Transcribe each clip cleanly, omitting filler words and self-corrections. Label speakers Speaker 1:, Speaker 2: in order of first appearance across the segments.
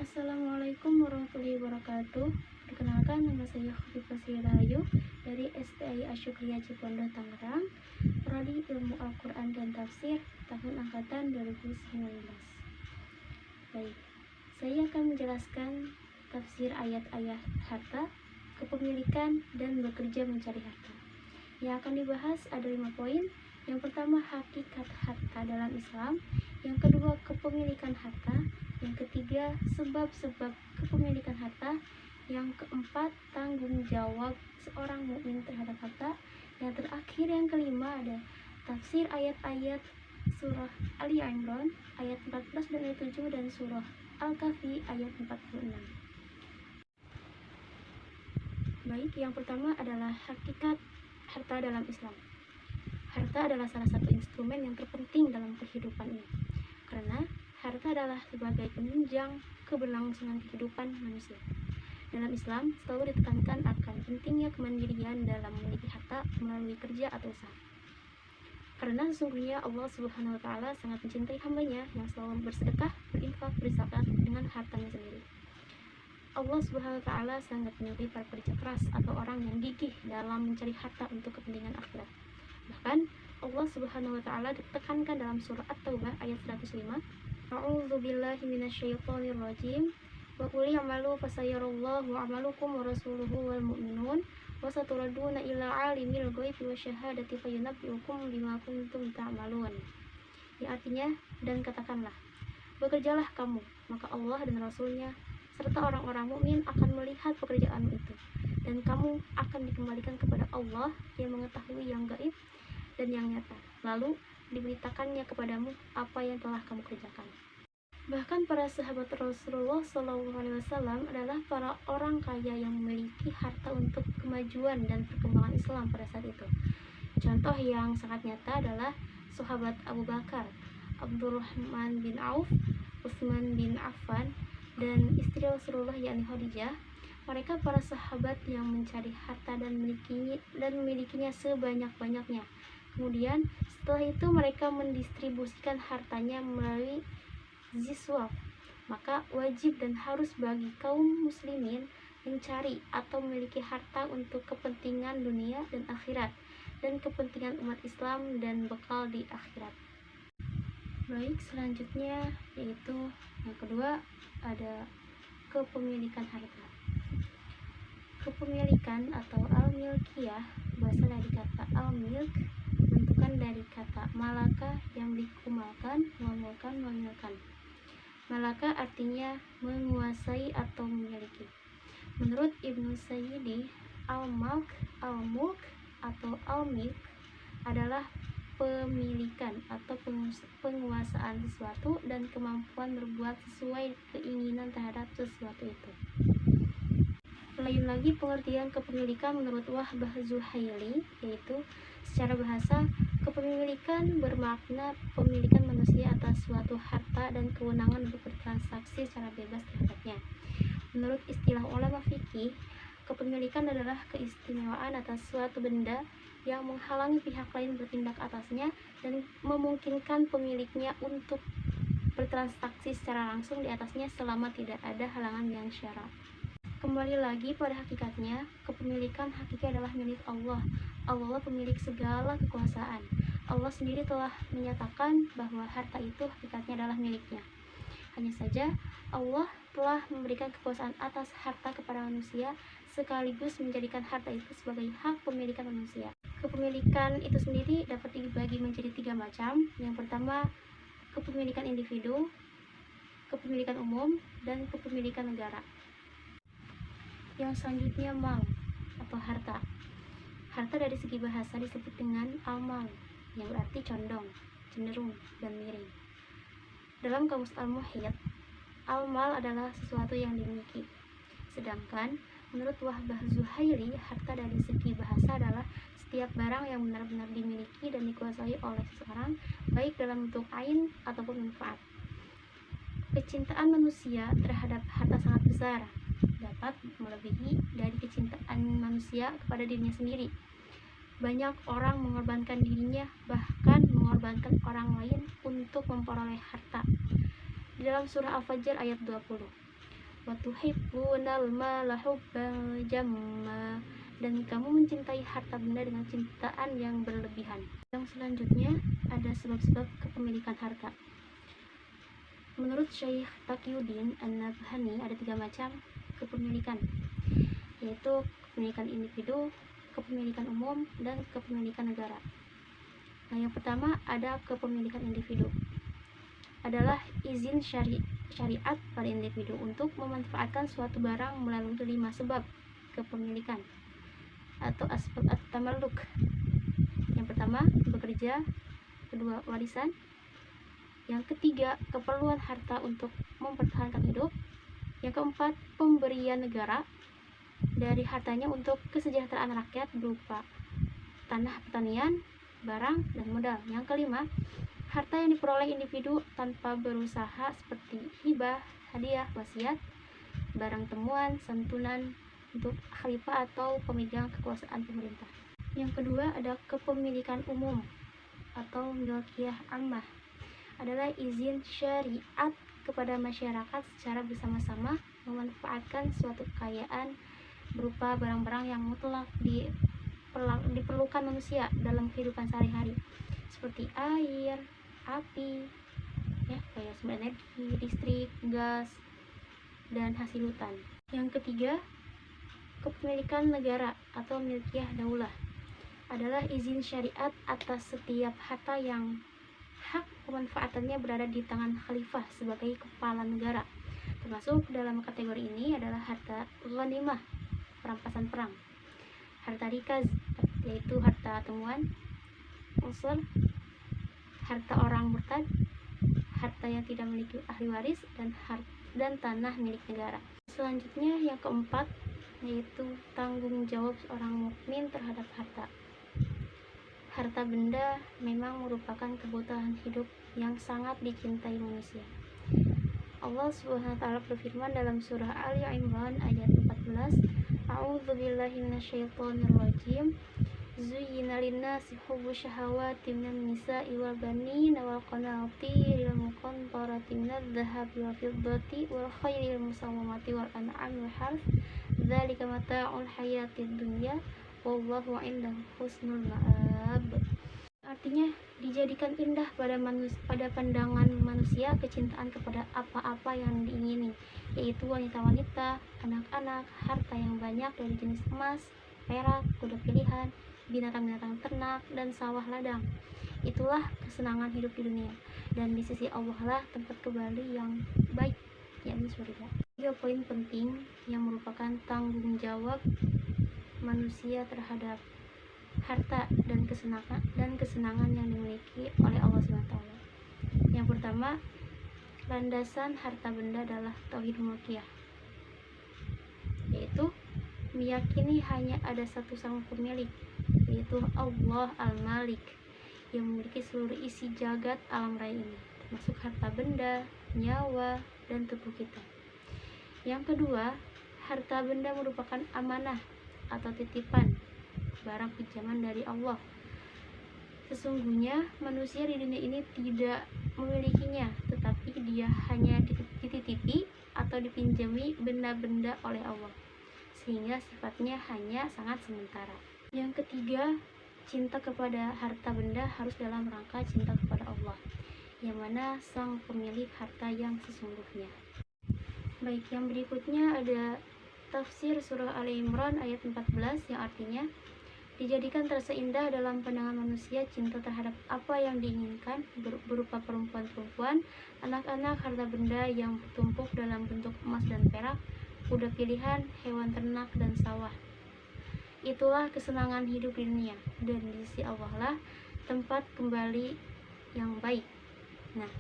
Speaker 1: Assalamualaikum warahmatullahi wabarakatuh. Perkenalkan, nama saya Khofifah Sirayu dari STI Asyukriya Cipondo, Tangerang, Prodi Ilmu Al-Quran dan Tafsir tahun angkatan 2019. Baik, saya akan menjelaskan tafsir ayat-ayat harta, kepemilikan, dan bekerja mencari harta. Yang akan dibahas ada 5 poin. Yang pertama, hakikat harta dalam Islam. Yang kedua, kepemilikan harta. Yang ketiga, sebab-sebab kepemilikan harta. Yang keempat, tanggung jawab seorang mukmin terhadap harta. Yang terakhir, yang kelima, ada tafsir ayat-ayat surah Ali Imran ayat 14 dan ayat 7 dan surah Al-Kahfi ayat 46. Baik, yang pertama adalah hakikat harta dalam Islam. Harta adalah salah satu instrumen yang terpenting dalam kehidupan ini, karena harta adalah sebagai penunjang keberlangsungan kehidupan manusia. Dalam Islam selalu ditekankan akan pentingnya kemandirian dalam memiliki harta melalui kerja atau usaha. Karena sesungguhnya Allah Subhanahu wa Ta'ala sangat mencintai hambanya yang selalu bersedekah, berinfak, berzakat dengan hartanya sendiri. Allah Subhanahu wa Ta'ala sangat menyukai para pekerja keras atau orang yang gigih dalam mencari harta untuk kepentingan akhirat. Bahkan Allah Subhanahu wa Ta'ala ditekankan dalam surah At-Taubah ayat 105, A'udzubillahi minasyaitonirrajim, wa qul i'malu fasayarallahu 'amalukum wa rasuluhu wal mu'minun wa saturaduna ila 'alimil ghaibi wasyahadati fayunabbi'ukum bima kuntum ta'malun. Yang artinya, dan katakanlah, bekerjalah kamu, maka Allah dan Rasulnya serta orang-orang mukmin akan melihat pekerjaanmu itu, dan kamu akan dikembalikan kepada Allah yang mengetahui yang gaib dan yang nyata, lalu diberitakannya kepadamu apa yang telah kamu kerjakan. Bahkan para sahabat Rasulullah SAW adalah para orang kaya yang memiliki harta untuk kemajuan dan perkembangan Islam pada saat itu. Contoh yang sangat nyata adalah sahabat Abu Bakar, Abdurrahman bin Auf, Utsman bin Affan, dan istri Rasulullah yakni Khadijah. Mereka para sahabat yang mencari harta dan memilikinya sebanyak-banyaknya. Kemudian setelah itu mereka mendistribusikan hartanya melalui ziswaf. Maka wajib dan harus bagi kaum muslimin mencari atau memiliki harta untuk kepentingan dunia dan akhirat, dan kepentingan umat Islam dan bekal di akhirat. Baik, selanjutnya yaitu yang kedua ada kepemilikan harta. Kepemilikan atau al-milkiyah berasal dari kata al-milk, bentukan dari kata malaka yang dikumalkan, memilkan. Malaka artinya menguasai atau memiliki. Menurut Ibnu Sayyidi, al-mulk atau al-milk adalah pemilikan atau penguasaan sesuatu dan kemampuan berbuat sesuai keinginan terhadap sesuatu itu. Lain lagi pengertian kepemilikan menurut Wahbah Zuhaili, yaitu secara bahasa kepemilikan bermakna pemilikan manusia atas suatu harta dan kewenangan untuk bertransaksi secara bebas terhadapnya. Menurut istilah ulama fikih, kepemilikan adalah keistimewaan atas suatu benda yang menghalangi pihak lain bertindak atasnya dan memungkinkan pemiliknya untuk bertransaksi secara langsung di atasnya selama tidak ada halangan yang syara. Kembali lagi pada hakikatnya, kepemilikan hakiki adalah milik Allah. Allah pemilik segala kekuasaan. Allah sendiri telah menyatakan bahwa harta itu hakikatnya adalah miliknya. Hanya saja Allah telah memberikan kekuasaan atas harta kepada manusia, sekaligus menjadikan harta itu sebagai hak pemilikan manusia. Kepemilikan itu sendiri dapat dibagi menjadi 3 macam. Yang pertama, kepemilikan individu, kepemilikan umum, dan kepemilikan negara. Yang selanjutnya mal atau harta. Harta dari segi bahasa disebut dengan al-mal, yang berarti condong, cenderung, dan miring. Dalam kamus Al-Muhyidd, al-mal adalah sesuatu yang dimiliki. Sedangkan menurut Wahbah Zuhaili, harta dari segi bahasa adalah setiap barang yang benar-benar dimiliki dan dikuasai oleh seseorang, baik dalam bentuk ain ataupun manfaat. Kecintaan manusia terhadap harta sangat besar, dapat melebihi dari kecintaan manusia kepada dirinya sendiri. Banyak orang mengorbankan dirinya, bahkan mengorbankan orang lain untuk memperoleh harta. Di dalam surah Al-Fajr ayat 20, wa tuhibbunal mala hubban jamma, dan kamu mencintai harta benda dengan cintaan yang berlebihan. Yang selanjutnya ada sebab-sebab kepemilikan harta. Menurut Syekh Taqiyuddin An-Nabhani ada 3 macam kepemilikan, yaitu kepemilikan individu, kepemilikan umum, dan kepemilikan negara. Nah, yang pertama ada kepemilikan individu. Adalah izin syariat pada individu untuk memanfaatkan suatu barang melalui 5 sebab kepemilikan atau asbab at-tamalluk. Yang pertama, bekerja. Kedua, warisan. Yang ketiga, keperluan harta untuk mempertahankan hidup. Yang keempat, pemberian negara dari hartanya untuk kesejahteraan rakyat berupa tanah pertanian, barang, dan modal. Yang kelima, harta yang diperoleh individu tanpa berusaha seperti hibah, hadiah, wasiat, barang temuan, santunan untuk khalifah atau pemegang kekuasaan pemerintah. Yang kedua ada kepemilikan umum atau milkiyah ammah. Adalah izin syariat kepada masyarakat secara bersama-sama memanfaatkan suatu kekayaan berupa barang-barang yang mutlak diperlukan manusia dalam kehidupan sehari-hari, seperti air, api, kayak sumber energi, listrik, gas, dan hasil hutan. Yang ketiga, kepemilikan negara atau milkiyah daulah. Adalah izin syariat atas setiap harta yang hak pemanfaatannya berada di tangan khalifah sebagai kepala negara. Termasuk dalam kategori ini adalah harta ghanimah, perampasan perang, harta rikaz, yaitu harta temuan, unsur, harta orang murtad, harta yang tidak memiliki ahli waris, dan tanah milik negara. Selanjutnya yang keempat, yaitu tanggung jawab seorang mukmin terhadap harta. Harta benda memang merupakan kebutuhan hidup yang sangat dicintai manusia. Allah Subhanahu wa taala berfirman dalam surah Ali Imran ayat 14, A'udzubillahi minasyaitonir rajim. Zuyyina linnasi hubbu syahawati minan nisa'i wal banina wal qanatiril muqantarati minadh dhahabi wal fiddati wal khayril musawwamati wal an'ami wal harth. Dzalika mata'ul hayatid dunya wallahu 'indahu husnul ma'ab. Artinya dijadikan indah pada pandangan manusia kecintaan kepada apa-apa yang diingini, yaitu wanita-wanita, anak-anak, harta yang banyak dari jenis emas, perak, kuda pilihan, binatang-binatang ternak, dan sawah ladang. Itulah kesenangan hidup di dunia, dan di sisi Allah lah tempat kembali yang baik, yakni surga. 3 poin penting yang merupakan tanggung jawab manusia terhadap harta dan kesenangan yang dimiliki oleh Allah SWT. Yang pertama, landasan harta benda adalah tauhid mulkiyah, yaitu meyakini hanya ada satu sang pemilik, yaitu Allah Al-Malik, yang memiliki seluruh isi jagat alam raya ini, termasuk harta benda, nyawa, dan tubuh kita. Yang kedua, harta benda merupakan amanah atau titipan, barang pinjaman dari Allah. Sesungguhnya manusia di dunia ini tidak memilikinya, tetapi dia hanya dititipi atau dipinjami benda-benda oleh Allah, sehingga sifatnya hanya sangat sementara. Yang ketiga, cinta kepada harta benda harus dalam rangka cinta kepada Allah, yang mana sang pemilik harta yang sesungguhnya. Baik, yang berikutnya ada tafsir surah Ali Imran ayat 14 yang artinya, dijadikan terasa indah dalam pandangan manusia cinta terhadap apa yang diinginkan berupa perempuan-perempuan, anak-anak, harta benda yang bertumpuk dalam bentuk emas dan perak, kuda pilihan, hewan ternak, dan sawah. Itulah kesenangan hidup di dunia, dan di sisi Allah lah tempat kembali yang baik. Nah,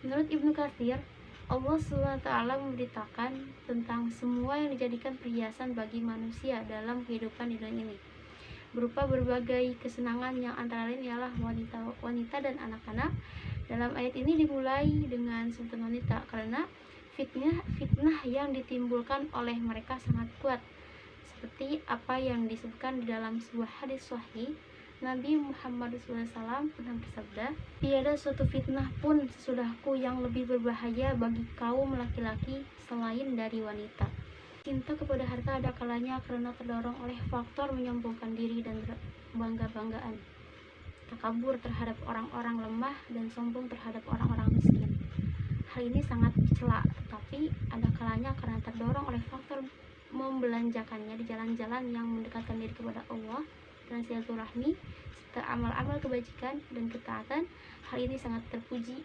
Speaker 1: menurut Ibnu Katsir, Allah SWT memberitakan tentang semua yang dijadikan perhiasan bagi manusia dalam kehidupan di dunia ini, berupa berbagai kesenangan yang antara lain ialah wanita dan anak-anak. Dalam ayat ini dimulai dengan sebutan wanita karena fitnah yang ditimbulkan oleh mereka sangat kuat, seperti apa yang disebutkan di dalam sebuah hadis sahih Nabi Muhammad SAW pernah bersabda, "Tiada suatu fitnah pun sesudahku yang lebih berbahaya bagi kaum laki-laki selain dari wanita." Cinta kepada harta ada kalanya karena terdorong oleh faktor menyombongkan diri dan bangga-banggaan, takabur terhadap orang-orang lemah, dan sombong terhadap orang-orang miskin. Hal ini sangat celak, tetapi ada kalanya karena terdorong oleh faktor membelanjakannya di jalan-jalan yang mendekatkan diri kepada Allah dan silaturahmi serta amal-amal kebajikan dan ketaatan. Hal ini sangat terpuji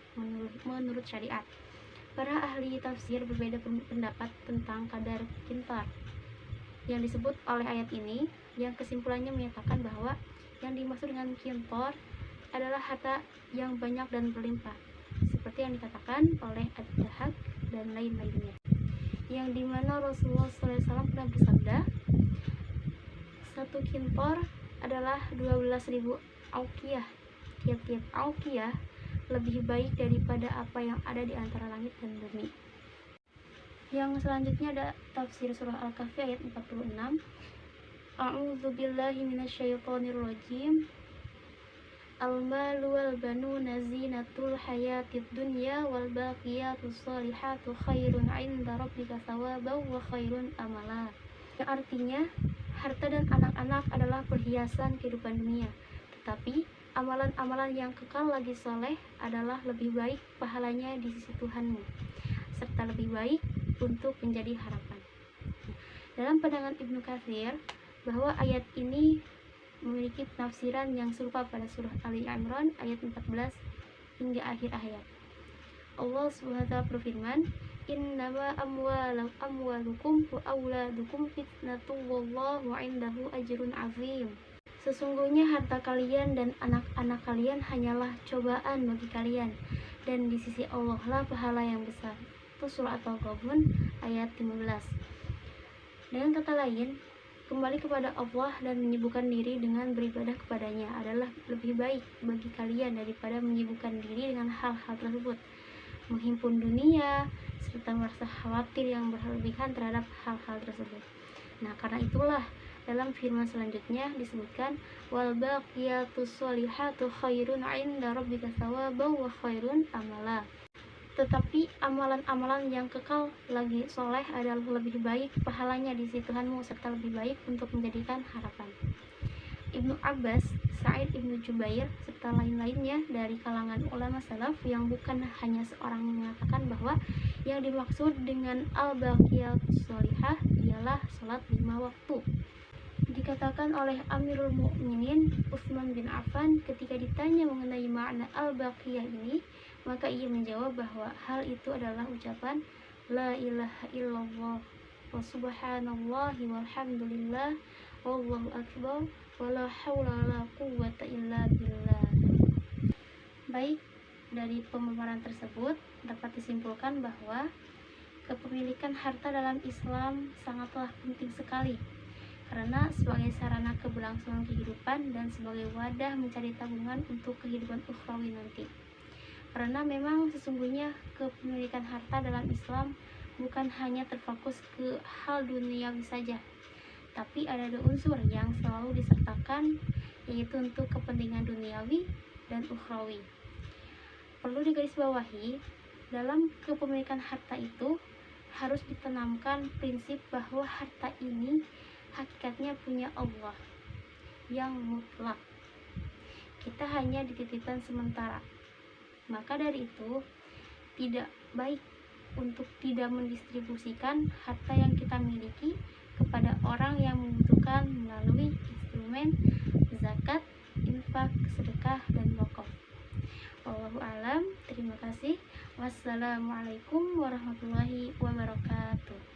Speaker 1: menurut syariat. Para ahli tafsir berbeda pendapat tentang kadar kintar yang disebut oleh ayat ini, yang kesimpulannya menyatakan bahwa yang dimaksud dengan kintar adalah harta yang banyak dan berlimpah, seperti yang dikatakan oleh Ad-Dahak dan lain-lainnya, yang dimana Rasulullah SAW pernah bersabda, satu kintar adalah 12.000 auqiyah. Tiap-tiap auqiyah lebih baik daripada apa yang ada di antara langit dan bumi. Yang selanjutnya ada tafsir surah Al-Kahfi ayat 46. A'udzubillahi minasyaitonirrajim. Al-malu wal banuna zinatul hayatid dunya wal baqiyatus shalihatu khairun 'inda rabbika thawaban wa khairun amala. Yang artinya, harta dan anak-anak adalah perhiasan kehidupan dunia, tetapi amalan-amalan yang kekal lagi soleh adalah lebih baik pahalanya di sisi Tuhanmu, serta lebih baik untuk menjadi harapan. Dalam pandangan Ibnu Katsir, bahwa ayat ini memiliki penafsiran yang serupa pada surah Ali Imran ayat 14 hingga akhir ayat. Allah SWT berfirman, "Innama amwalukum wa auladukum fitnatun wallahu 'indahu ajrun 'azim." Sesungguhnya harta kalian dan anak-anak kalian hanyalah cobaan bagi kalian, dan di sisi Allah lah pahala yang besar. Itu surah At-Taghabun ayat 15. Dengan kata lain, kembali kepada Allah dan menyibukkan diri dengan beribadah kepadanya adalah lebih baik bagi kalian daripada menyibukkan diri dengan hal-hal tersebut, menghimpun dunia, serta merasa khawatir yang berlebihan terhadap hal-hal tersebut. Nah, karena itulah dalam firman selanjutnya disebutkan, wal baqiyatus shalihatu khairun 'inda rabbika thawaban wa khairun amala. Tetapi amalan-amalan yang kekal lagi soleh adalah lebih baik pahalanya di sisi Tuhanmu, serta lebih baik untuk menjadikan harapan. Ibnu Abbas, Sa'id Ibnu Jubair, serta lain-lainnya dari kalangan ulama salaf yang bukan hanya seorang mengatakan bahwa yang dimaksud dengan al-baqiyatus shalihah ialah salat 5 waktu. Dikatakan oleh Amirul Mukminin Utsman bin Affan ketika ditanya mengenai makna al-baqiyah ini, maka ia menjawab bahwa hal itu adalah ucapan la ilaha illallah wa subhanallahi walhamdulillah wallahu akbar wala haula wala quwwata illa billah. Baik, dari pemaparan tersebut dapat disimpulkan bahwa kepemilikan harta dalam Islam sangatlah penting sekali, karena sebagai sarana keberlangsungan kehidupan dan sebagai wadah mencari tabungan untuk kehidupan ukhrawi nanti. Karena memang sesungguhnya kepemilikan harta dalam Islam bukan hanya terfokus ke hal duniawi saja, tapi ada 2 unsur yang selalu disertakan, yaitu untuk kepentingan duniawi dan ukhrawi. Perlu digarisbawahi, dalam kepemilikan harta itu harus ditanamkan prinsip bahwa harta ini hakikatnya punya Allah yang mutlak. Kita hanya dititipkan sementara. Maka dari itu, tidak baik untuk tidak mendistribusikan harta yang kita miliki kepada orang yang membutuhkan melalui instrumen zakat, infak, sedekah, dan wakaf. Wallahu a'lam. Terima kasih. Wassalamualaikum warahmatullahi wabarakatuh.